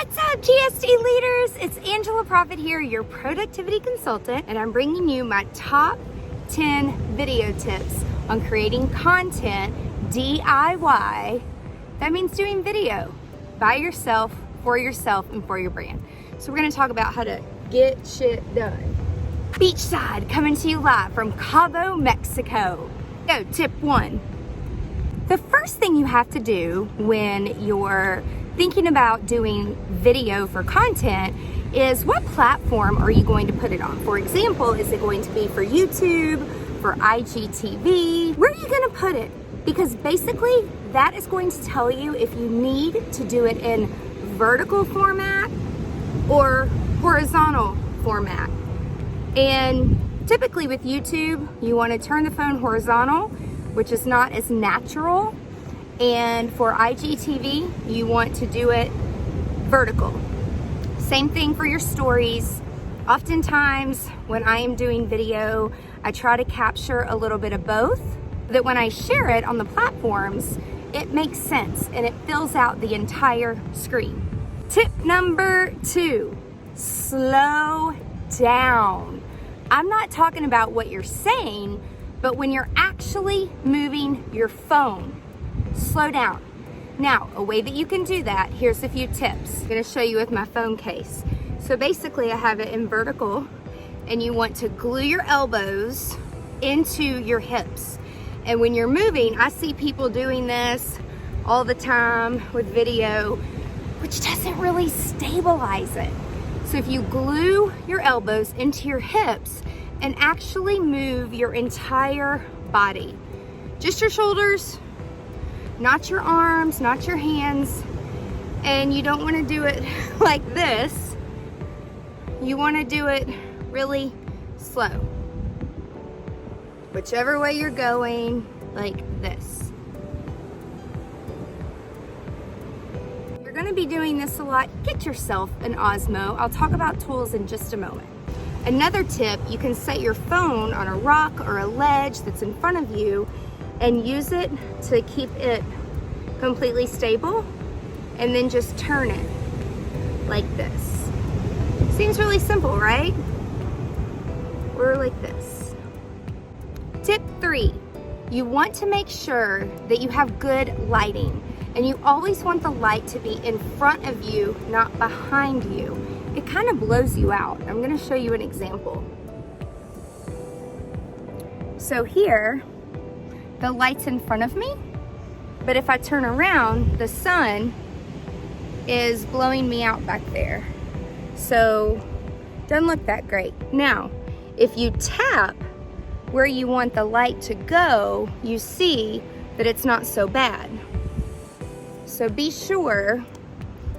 What's up, GSD leaders? It's Angela Profit here, your productivity consultant, and I'm bringing you my top 10 video tips on creating content DIY. That means doing video by yourself, for yourself, and for your brand. So we're gonna talk about how to get shit done. Beachside, coming to you live from Cabo, Mexico. So, tip 1. The first thing you have to do when you're thinking about doing video for content is what platform are you going to put it on? For example, is it going to be for YouTube, for IGTV? Where are you gonna put it? Because basically that is going to tell you if you need to do it in vertical format or horizontal format. And typically with YouTube, you want to turn the phone horizontal, which is not as natural. And for IGTV, you want to do it vertical. Same thing for your stories. Oftentimes when I am doing video, I try to capture a little bit of both, that when I share it on the platforms, it makes sense and it fills out the entire screen. Tip number 2, slow down. I'm not talking about what you're saying, but when you're actually moving your phone, slow down. Now, a way that you can do that, here's a few tips. I'm gonna show you with my phone case. So basically I have it in vertical, and you want to glue your elbows into your hips. And when you're moving, I see people doing this all the time with video, which doesn't really stabilize it. So if you glue your elbows into your hips and actually move your entire body, just your shoulders, not your arms, not your hands, and you don't want to do it like this. You want to do it really slow. Whichever way you're going, like this. You're going to be doing this a lot. Get yourself an Osmo. I'll talk about tools in just a moment. Another tip, you can set your phone on a rock or a ledge that's in front of you and use it to keep it completely stable, and then just turn it like this. Seems really simple, right? Or like this. Tip 3, you want to make sure that you have good lighting, and you always want the light to be in front of you, not behind you. It kind of blows you out. I'm gonna show you an example. So here, the light's in front of me, but if I turn around, the sun is blowing me out back there. So, doesn't look that great. Now, if you tap where you want the light to go, you see that it's not so bad. So be sure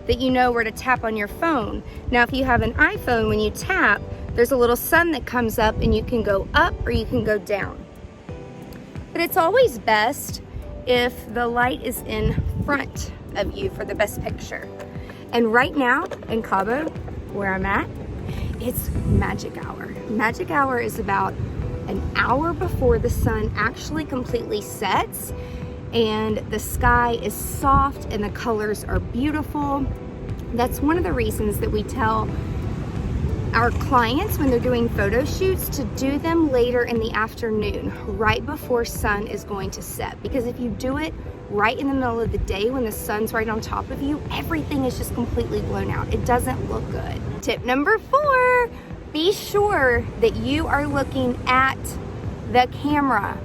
that you know where to tap on your phone. Now, if you have an iPhone, when you tap, there's a little sun that comes up and you can go up or you can go down. But it's always best if the light is in front of you for the best picture. And right now in Cabo, where I'm at, it's magic hour. Magic hour is about an hour before the sun actually completely sets, and the sky is soft and the colors are beautiful. That's one of the reasons that we tell our clients when they're doing photo shoots to do them later in the afternoon, right before sun is going to set. Because if you do it right in the middle of the day when the sun's right on top of you, everything is just completely blown out. It doesn't look good. Tip number 4, be sure that you are looking at the camera.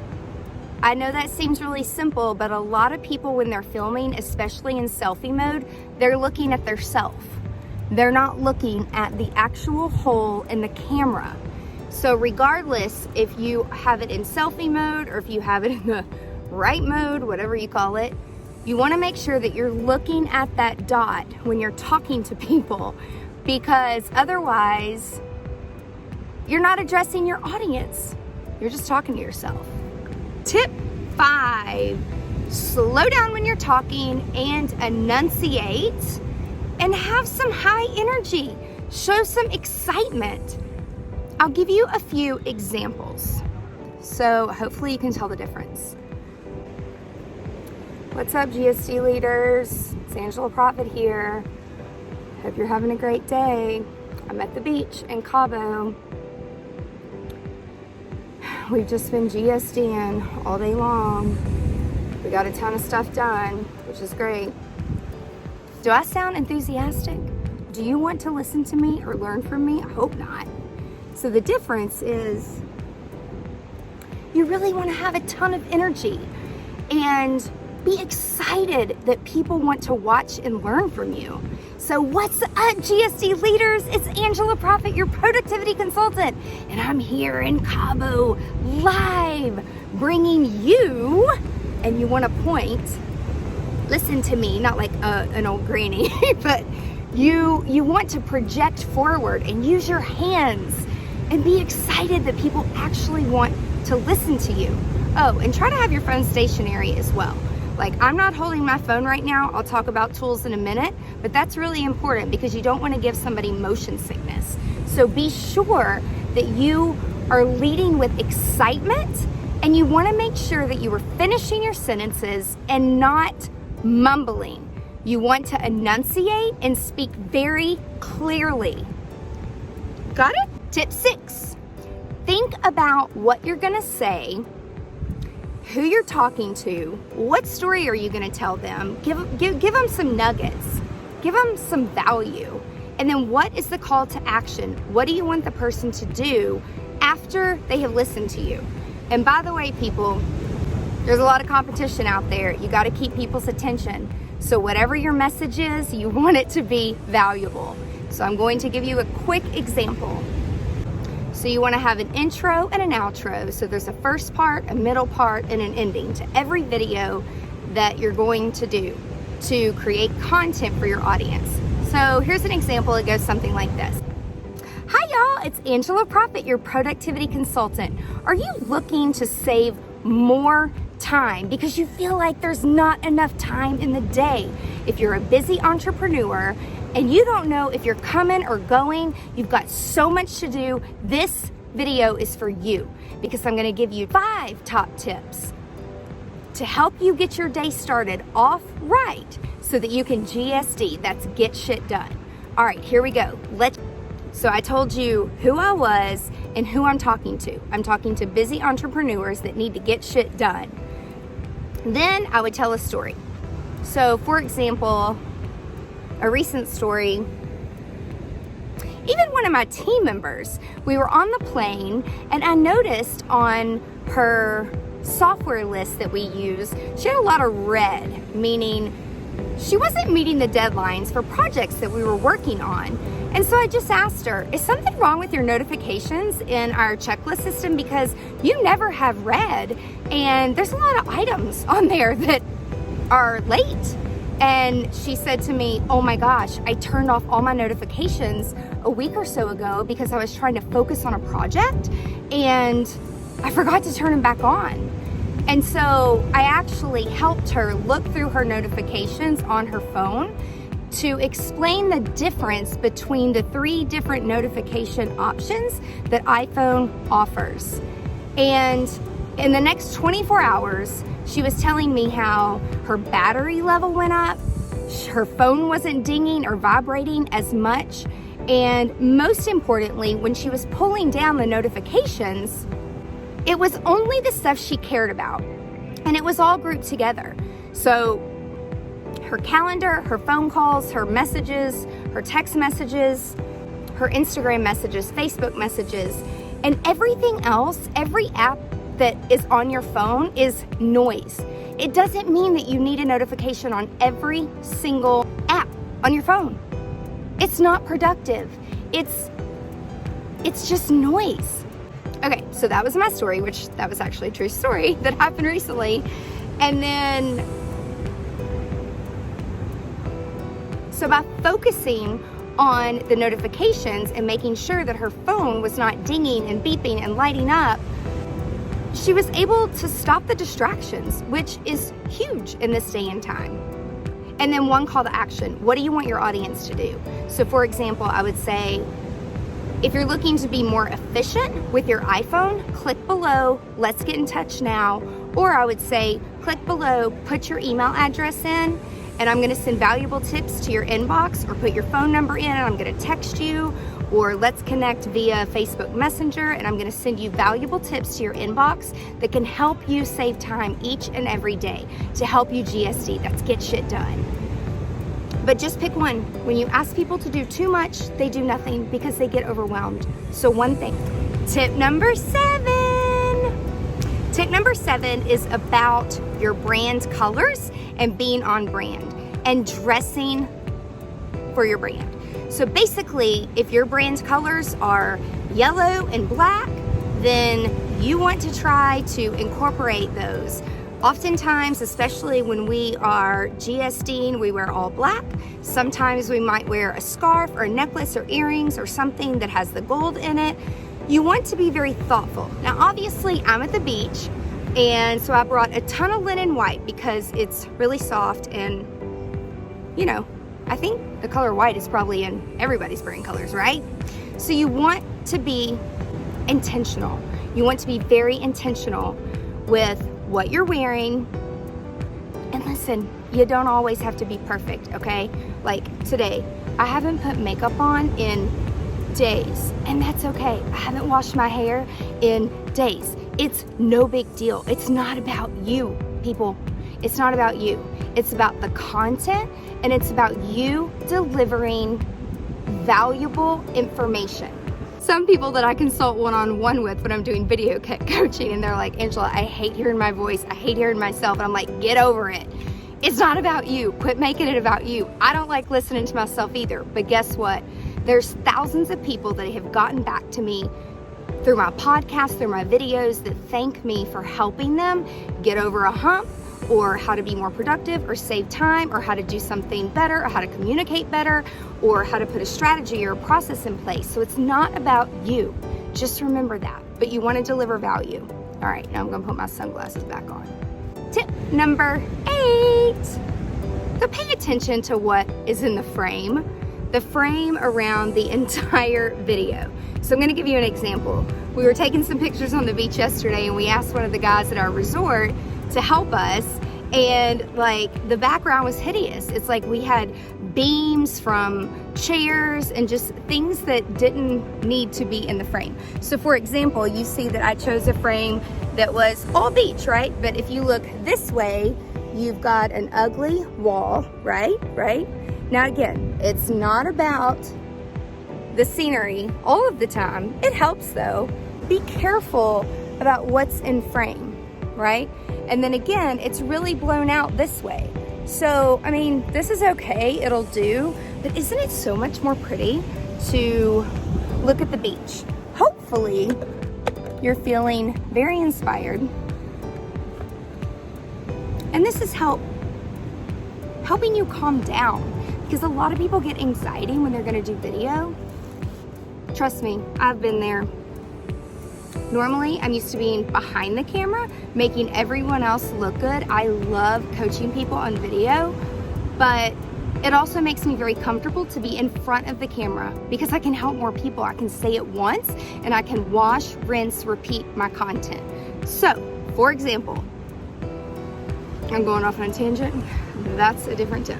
I know that seems really simple, but a lot of people when they're filming, especially in selfie mode, they're looking at their self. They're not looking at the actual hole in the camera. So regardless if you have it in selfie mode or if you have it in the right mode, whatever you call it, you want to make sure that you're looking at that dot when you're talking to people, because otherwise you're not addressing your audience. You're just talking to yourself. Tip 5, slow down when you're talking and enunciate. And have some high energy. Show some excitement. I'll give you a few examples, so hopefully you can tell the difference. What's up, GSD leaders? It's Angela Profit here. Hope you're having a great day. I'm at the beach in Cabo. We've just been GSDing all day long. We got a ton of stuff done, which is great. Do I sound enthusiastic? Do you want to listen to me or learn from me? I hope not. So the difference is you really want to have a ton of energy and be excited that people want to watch and learn from you. So what's up, GSD leaders? It's Angela Proffitt, your productivity consultant, and I'm here in Cabo live, bringing you, and you want to point, listen to me, not like an old granny, but you want to project forward and use your hands and be excited that people actually want to listen to you. Oh, and try to have your phone stationary as well. Like, I'm not holding my phone right now. I'll talk about tools in a minute, but that's really important because you don't want to give somebody motion sickness. So be sure that you are leading with excitement, and you want to make sure that you are finishing your sentences and not mumbling. You want to enunciate and speak very clearly. Got it? Tip 6, think about what you're going to say, who you're talking to, what story are you going to tell them, give them some nuggets, give them some value, and then what is the call to action? What do you want the person to do after they have listened to you? And by the way, people, there's a lot of competition out there. You got to keep people's attention. So whatever your message is, you want it to be valuable. So I'm going to give you a quick example. So you want to have an intro and an outro. So there's a first part, a middle part, and an ending to every video that you're going to do to create content for your audience. So here's an example. It goes something like this. Hi y'all, it's Angela Proffitt, your productivity consultant. Are you looking to save more time because you feel like there's not enough time in the day? If you're a busy entrepreneur and you don't know if you're coming or going, you've got so much to do, this video is for you because I'm going to give you 5 top tips to help you get your day started off right so that you can GSD, that's get shit done. All right, here we go. So I told you who I was and who I'm talking to. I'm talking to busy entrepreneurs that need to get shit done. Then I would tell a story. So for example, a recent story, even one of my team members, we were on the plane and I noticed on her software list that we use, she had a lot of red, meaning she wasn't meeting the deadlines for projects that we were working on. And so I just asked her, is something wrong with your notifications in our checklist system? Because you never have red and there's a lot of items on there that are late. And she said to me, oh my gosh, I turned off all my notifications a week or so ago because I was trying to focus on a project and I forgot to turn them back on. And so I actually helped her look through her notifications on her phone to explain the difference between the 3 different notification options that iPhone offers. And in the next 24 hours, she was telling me how her battery level went up, her phone wasn't dinging or vibrating as much, and most importantly, when she was pulling down the notifications, it was only the stuff she cared about, and it was all grouped together. So her calendar, her phone calls, her messages, her text messages, her Instagram messages, Facebook messages, and everything else, every app that is on your phone is noise. It doesn't mean that you need a notification on every single app on your phone. It's not productive. It's just noise. Okay, so that was my story, which that was actually a true story that happened recently. And then, so by focusing on the notifications and making sure that her phone was not dinging and beeping and lighting up, she was able to stop the distractions, which is huge in this day and time. And then one call to action. What do you want your audience to do? So for example, I would say, if you're looking to be more efficient with your iPhone, click below, let's get in touch now. Or I would say, click below, put your email address in, and I'm gonna send valuable tips to your inbox, or put your phone number in and I'm gonna text you, or let's connect via Facebook Messenger, and I'm gonna send you valuable tips to your inbox that can help you save time each and every day to help you GSD. That's get shit done. But just pick one. When you ask people to do too much, they do nothing because they get overwhelmed. So one thing. Tip number 7. Tip number 7 is about your brand colors and being on brand and dressing for your brand. So basically, if your brand colors are yellow and black, then you want to try to incorporate those. Oftentimes, especially when we are GSDing, we wear all black. Sometimes we might wear a scarf or a necklace or earrings or something that has the gold in it. You want to be very thoughtful. Now, obviously, I'm at the beach, and so I brought a ton of linen white because it's really soft, and, you know, I think the color white is probably in everybody's brand colors, right? So you want to be intentional. You want to be very intentional with what you're wearing. And listen, you don't always have to be perfect, okay? Like today, I haven't put makeup on in days, and that's okay. I haven't washed my hair in days. It's no big deal. It's not about you, people. It's not about you. It's about the content, and it's about you delivering valuable information. Some people that I consult one-on-one with when I'm doing video coaching, and they're like, Angela, I hate hearing my voice. I hate hearing myself. And I'm like, get over it. It's not about you. Quit making it about you. I don't like listening to myself either. But guess what? There's thousands of people that have gotten back to me through my podcast, through my videos, that thank me for helping them get over a hump, or how to be more productive, or save time, or how to do something better, or how to communicate better, or how to put a strategy or a process in place. So it's not about you. Just remember that. But you want to deliver value. All right, now I'm going to put my sunglasses back on. Tip number 8. So pay attention to what is in the frame around the entire video. So I'm going to give you an example. We were taking some pictures on the beach yesterday, and we asked one of the guys at our resort to help us, and like the background was hideous. It's like we had beams from chairs and just things that didn't need to be in the frame. So for example, you see that I chose a frame that was all beach, right? But if you look this way, you've got an ugly wall, right? Now again, it's not about the scenery all of the time. It helps though. Be careful about what's in frame, right? And then again, it's really blown out this way. So, I mean, this is okay, it'll do, but isn't it so much more pretty to look at the beach? Hopefully, you're feeling very inspired. And this is helping you calm down, because a lot of people get anxiety when they're gonna do video. Trust me, I've been there. Normally, I'm used to being behind the camera, making everyone else look good. I love coaching people on video, but it also makes me very comfortable to be in front of the camera because I can help more people. I can say it once, and I can wash, rinse, repeat my content. So, for example, I'm going off on a tangent. That's a different tip.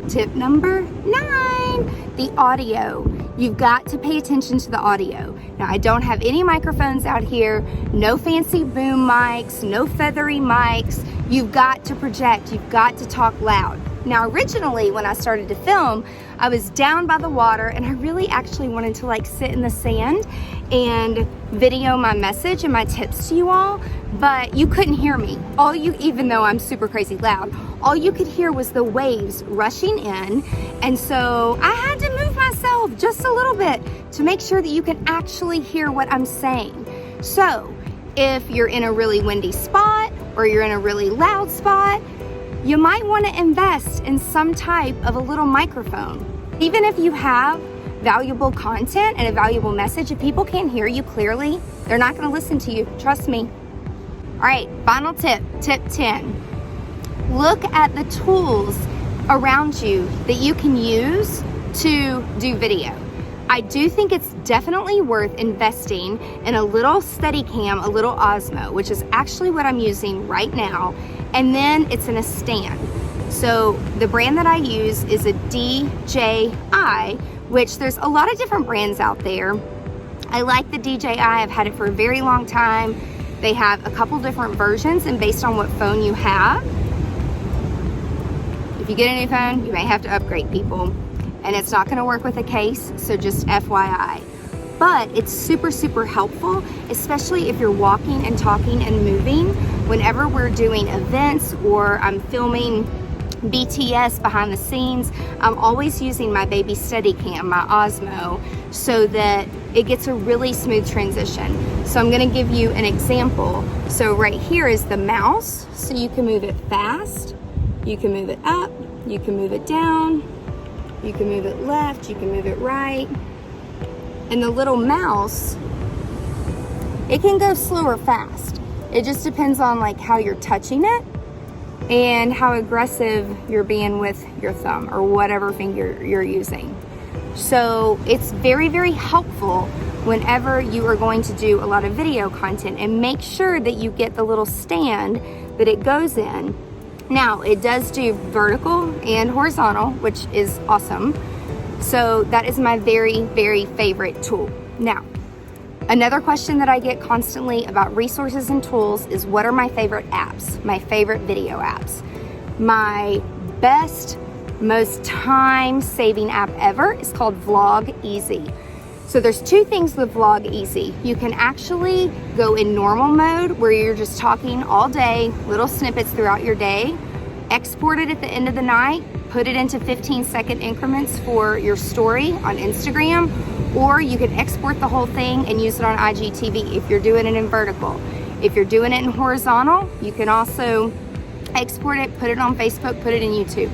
Tip number 9, the audio. You've got to pay attention to the audio. Now, I don't have any microphones out here, no fancy boom mics, no feathery mics. You've got to project, you've got to talk loud. Now, originally, when I started to film, I was down by the water, and I really actually wanted to like sit in the sand and video my message and my tips to you all, but you couldn't hear me. Even though I'm super crazy loud, all you could hear was the waves rushing in, and so I had to move myself just a little bit to make sure that you can actually hear what I'm saying. So, if you're in a really windy spot or you're in a really loud spot, you might want to invest in some type of a little microphone. Even if you have valuable content and a valuable message, if people can't hear you clearly, they're not going to listen to you. Trust me. All right, final tip, tip 10. Look at the tools around you that you can use to do video. I do think it's definitely worth investing in a little Steadicam, a little Osmo, which is actually what I'm using right now, and then it's in a stand. So the brand that I use is a DJI, which there's a lot of different brands out there. I like the DJI. I've had it for a very long time. They have a couple different versions, and based on what phone you have, if you get a new phone, you may have to upgrade, people. And it's not gonna work with a case, so just FYI. But it's super, super helpful, especially if you're walking and talking and moving. Whenever we're doing events or I'm filming BTS behind the scenes, I'm always using my baby Steadicam, my Osmo, so that it gets a really smooth transition. So I'm gonna give you an example. So right here is the mouse, so you can move it fast, you can move it up, you can move it down, you can move it left, you can move it right. And the little mouse, it can go slow or fast. It just depends on like how you're touching it and how aggressive you're being with your thumb or whatever finger you're using. So it's very, very helpful whenever you are going to do a lot of video content, and make sure that you get the little stand that it goes in. Now, it does do vertical and horizontal, which is awesome. So that is my very, very favorite tool. Now, another question that I get constantly about resources and tools is, what are my favorite apps, my favorite video apps? My best, most time-saving app ever is called Vlogeasy. So there's two things with Vlogeasy. You can actually go in normal mode where you're just talking all day, little snippets throughout your day, export it at the end of the night, put it into 15-second increments for your story on Instagram, or you can export the whole thing and use it on IGTV if you're doing it in vertical. If you're doing it in horizontal, you can also export it, put it on Facebook, put it in YouTube.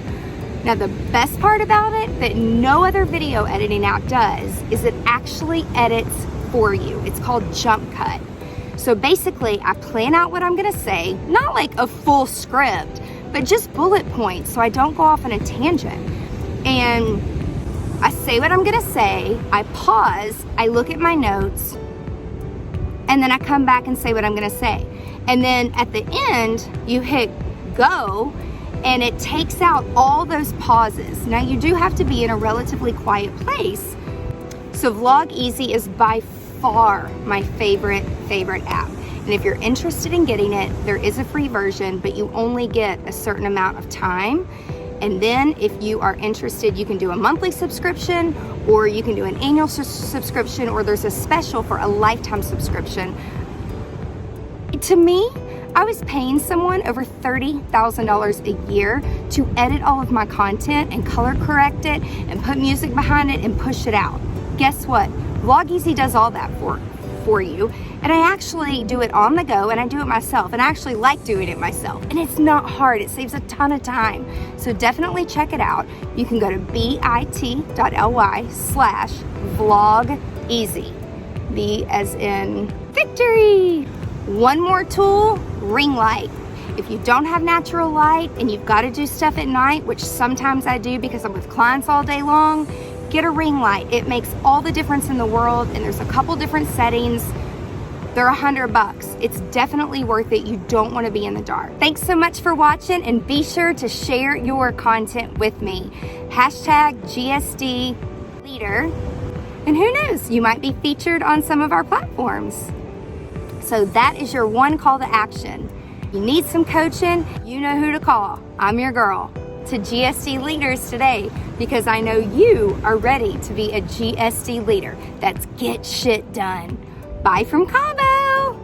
Now, the best part about it that no other video editing app does is it actually edits for you. It's called Jump Cut. So basically, I plan out what I'm gonna say, not like a full script, but just bullet points so I don't go off on a tangent. And I say what I'm gonna say, I pause, I look at my notes, and then I come back and say what I'm gonna say. And then at the end, you hit go, and it takes out all those pauses. Now, you do have to be in a relatively quiet place. So Vlogeasy is by far my favorite app. And if you're interested in getting it, there is a free version, but you only get a certain amount of time. And then if you are interested, you can do a monthly subscription, or you can do an annual subscription, or there's a special for a lifetime subscription. To me, I was paying someone over $30,000 a year to edit all of my content and color correct it and put music behind it and push it out. Guess what? Vlogeasy does all that for you. And I actually do it on the go, and I do it myself, and I actually like doing it myself. And it's not hard. It saves a ton of time. So definitely check it out. You can go to bit.ly/vlogeasy. V as in victory. One more tool, ring light. If you don't have natural light and you've got to do stuff at night, which sometimes I do because I'm with clients all day long, get a ring light. It makes all the difference in the world, and there's a couple different settings. They're $100. It's definitely worth it. You don't want to be in the dark. Thanks so much for watching, and be sure to share your content with me. #GSD Leader. And who knows, you might be featured on some of our platforms. So that is your one call to action. You need some coaching, you know who to call. I'm your girl. To GSD Leaders today, because I know you are ready to be a GSD leader. That's get shit done. Bye from Cabo.